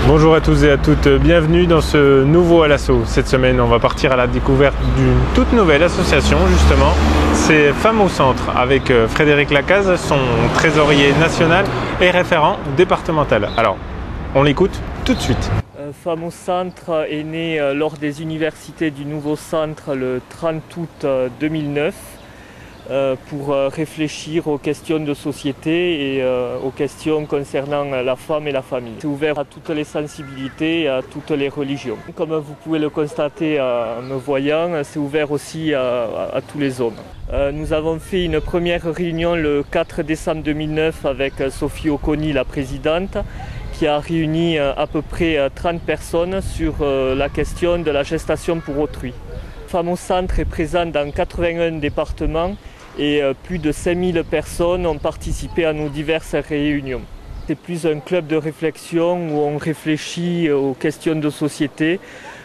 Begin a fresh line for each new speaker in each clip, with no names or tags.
Bonjour à tous et à toutes, bienvenue dans ce nouveau à l'assaut. Cette semaine, on va partir à la découverte d'une toute nouvelle association justement. C'est Femmes au Centre avec Frédéric Lacaze, son trésorier national et référent départemental. Alors, on l'écoute tout de suite.
Femmes au Centre est née lors des universités du Nouveau Centre le 30 août 2009 pour réfléchir aux questions de société et aux questions concernant la femme et la famille. C'est ouvert à toutes les sensibilités et à toutes les religions. Comme vous pouvez le constater en me voyant, c'est ouvert aussi à tous les hommes. Nous avons fait une première réunion le 4 décembre 2009 avec Sophie Oconi, la présidente, qui a réuni à peu près 30 personnes sur la question de la gestation pour autrui. Femmes au Centre est présente dans 81 départements et plus de 5000 personnes ont participé à nos diverses réunions. C'est plus un club de réflexion où on réfléchit aux questions de société.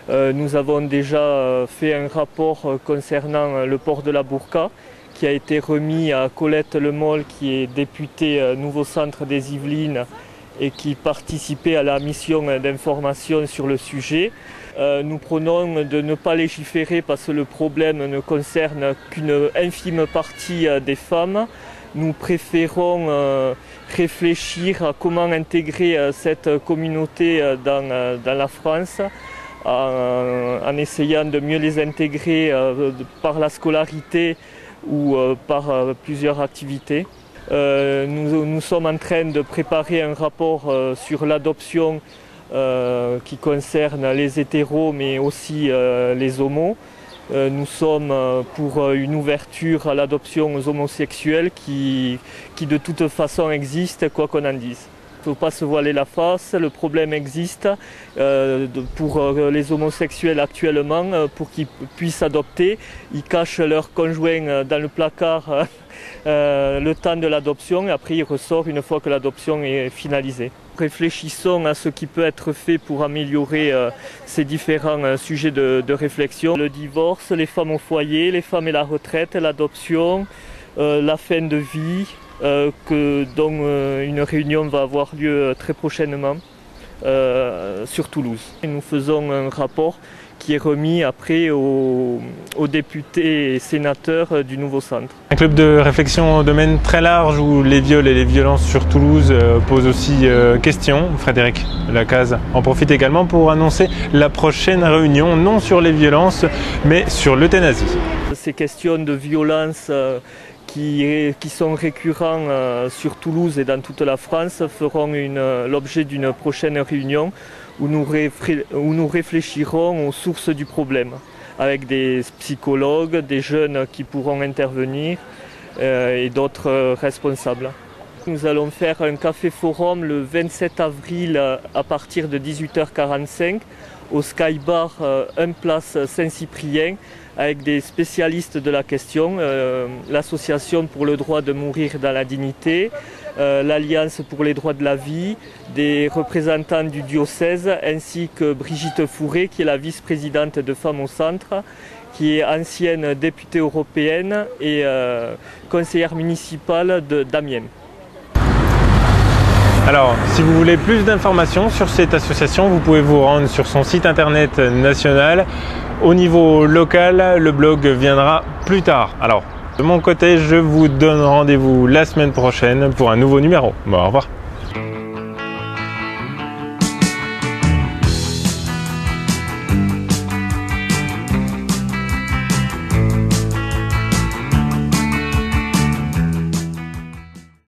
Nous avons déjà fait un rapport concernant le port de la burqa qui a été remis à Colette Lemol, qui est députée Nouveau Centre des Yvelines et qui participait à la mission d'information sur le sujet. Nous prenons de ne pas légiférer parce que le problème ne concerne qu'une infime partie des femmes. Nous préférons réfléchir à comment intégrer cette communauté dans la France en essayant de mieux les intégrer par la scolarité ou par plusieurs activités. Nous sommes en train de préparer un rapport sur l'adoption qui concerne les hétéros mais aussi les homos. Nous sommes pour une ouverture à l'adoption aux homosexuels qui de toute façon existe quoi qu'on en dise. Il ne faut pas se voiler la face, le problème existe pour les homosexuels actuellement, pour qu'ils puissent adopter. Ils cachent leur conjoint dans le placard le temps de l'adoption et après il ressort une fois que l'adoption est finalisée. Réfléchissons à ce qui peut être fait pour améliorer ces différents sujets de réflexion. Le divorce, les femmes au foyer, les femmes et la retraite, l'adoption, la fin de vie, dont une réunion va avoir lieu très prochainement sur Toulouse. Et nous faisons un rapport qui est remis après aux députés et sénateurs du Nouveau Centre.
Un club de réflexion au domaine très large où les viols et les violences sur Toulouse posent aussi question. Frédéric Lacaze en profite également pour annoncer la prochaine réunion, non sur les violences, mais sur l'euthanasie.
Ces questions de violence qui sont récurrents sur Toulouse et dans toute la France feront l'objet d'une prochaine réunion où nous réfléchirons aux sources du problème avec des psychologues, des jeunes qui pourront intervenir et d'autres responsables. Nous allons faire un café forum le 27 avril à partir de 18h45 au Sky Bar 1 place Saint-Cyprien avec des spécialistes de la question, l'association pour le droit de mourir dans la dignité, l'Alliance pour les droits de la vie, des représentants du diocèse ainsi que Brigitte Fourré qui est la vice-présidente de Femmes au Centre, qui est ancienne députée européenne et conseillère municipale d'Amiens.
Alors, si vous voulez plus d'informations sur cette association, vous pouvez vous rendre sur son site internet national. Au niveau local, le blog viendra plus tard. Alors, de mon côté, je vous donne rendez-vous la semaine prochaine pour un nouveau numéro. Bon, au revoir.